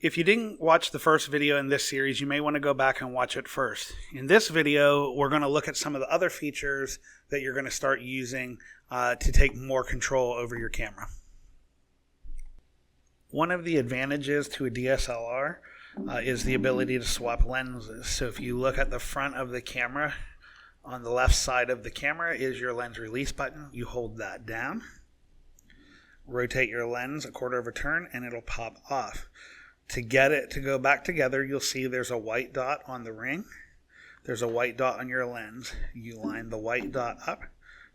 If you didn't watch the first video in this series, you may want to go back and watch it first. In this video, we're going to look at some of the other features that you're going to start using to take more control over your camera. One of the advantages to a DSLR is the ability to swap lenses. So if you look at the front of the camera, on the left side of the camera is your lens release button. You hold that down, rotate your lens a quarter of a turn, and it'll pop off. To get it to go back together, you'll see there's a white dot on the ring. There's a white dot on your lens. You line the white dot up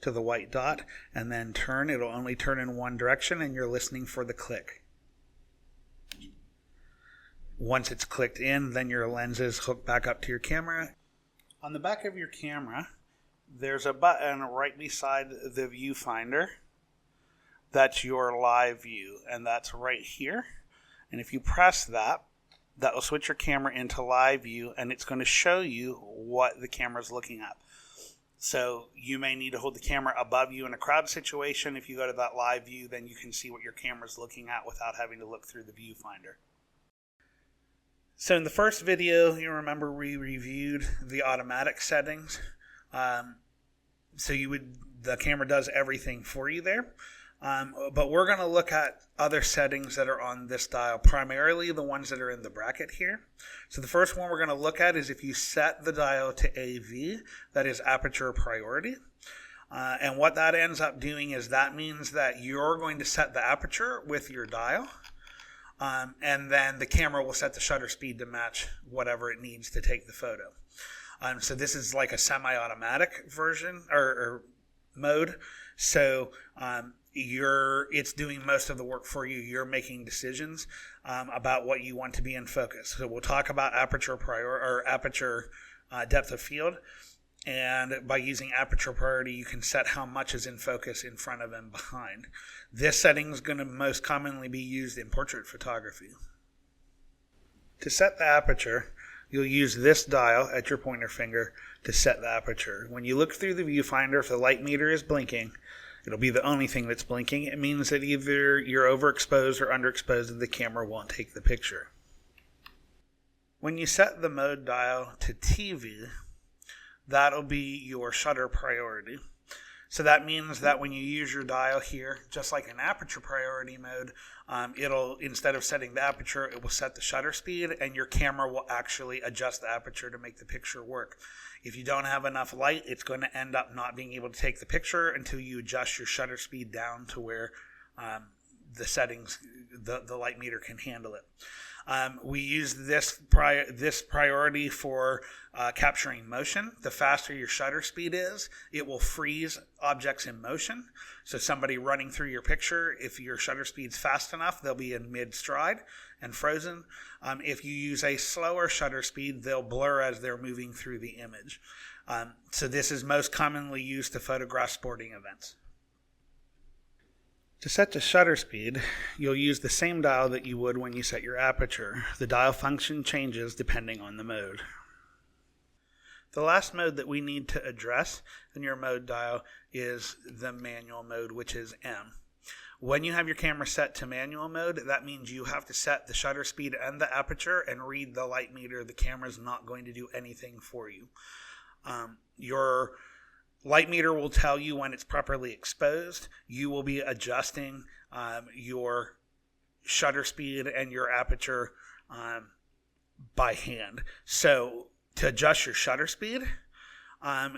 to the white dot and then turn. It'll only turn in one direction, and you're listening for the click. Once it's clicked in, then your lens is hooked back up to your camera. On the back of your camera, there's a button right beside the viewfinder. That's your live view, and that's right here. And if you press that, that will switch your camera into live view, and it's going to show you what the camera is looking at. So you may need to hold the camera above you in a crowd situation. If you go to that live view, then you can see what your camera is looking at without having to look through the viewfinder. So in the first video, you remember we reviewed the automatic settings. So the camera does everything for you there. But we're going to look at other settings that are on this dial, primarily the ones that are in the bracket here. So the first one we're going to look at is if you set the dial to AV, that is aperture priority. And what that ends up doing is that means that you're going to set the aperture with your dial, and then the camera will set the shutter speed to match whatever it needs to take the photo. So this is like a semi-automatic version or mode. So it's doing most of the work for you. You're making decisions about what you want to be in focus. So we'll talk about aperture depth of field, and by using aperture priority, you can set how much is in focus in front of and behind. This setting is going to most commonly be used in portrait photography. To set the aperture, you'll use this dial at your pointer finger to set the aperture. When you look through the viewfinder, if the light meter is blinking, it'll be the only thing that's blinking. It means that either you're overexposed or underexposed and the camera won't take the picture. When you set the mode dial to TV, that'll be your shutter priority. So that means that when you use your dial here, just like an aperture priority mode, it'll, instead of setting the aperture, it will set the shutter speed, and your camera will actually adjust the aperture to make the picture work. If you don't have enough light, it's going to end up not being able to take the picture until you adjust your shutter speed down to where the settings, the light meter can handle it. We use this priority for capturing motion. The faster your shutter speed is, it will freeze objects in motion. So somebody running through your picture, if your shutter speed's fast enough, they'll be in mid-stride and frozen. If you use a slower shutter speed, they'll blur as they're moving through the image. So this is most commonly used to photograph sporting events. To set the shutter speed, you'll use the same dial that you would when you set your aperture. The dial function changes depending on the mode. The last mode that we need to address in your mode dial is the manual mode, which is M. When you have your camera set to manual mode, that means you have to set the shutter speed and the aperture and read the light meter. The camera's not going to do anything for you. Your light meter will tell you when it's properly exposed. You will be adjusting your shutter speed and your aperture by hand. So to adjust your shutter speed,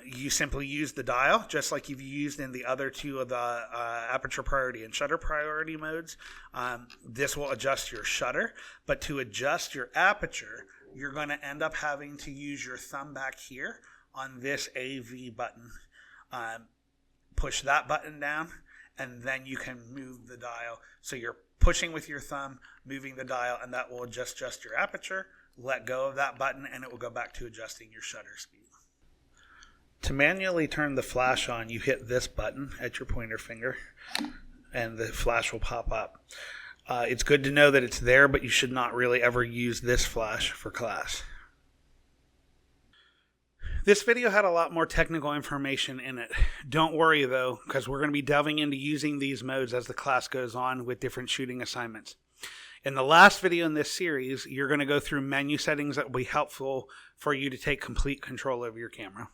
you simply use the dial, just like you've used in the other two of the aperture priority and shutter priority modes. This will adjust your shutter, but to adjust your aperture, you're going to end up having to use your thumb back here on this AV button. Push that button down, and then you can move the dial. So you're pushing with your thumb, moving the dial, and that will just adjust your aperture. Let go of that button, and it will go back to adjusting your shutter speed. To manually turn the flash on, you hit this button at your pointer finger, and the flash will pop up. It's good to know that it's there, but you should not really ever use this flash for class. This video had a lot more technical information in it. Don't worry though, because we're going to be delving into using these modes as the class goes on with different shooting assignments. In the last video in this series, you're going to go through menu settings that will be helpful for you to take complete control of your camera.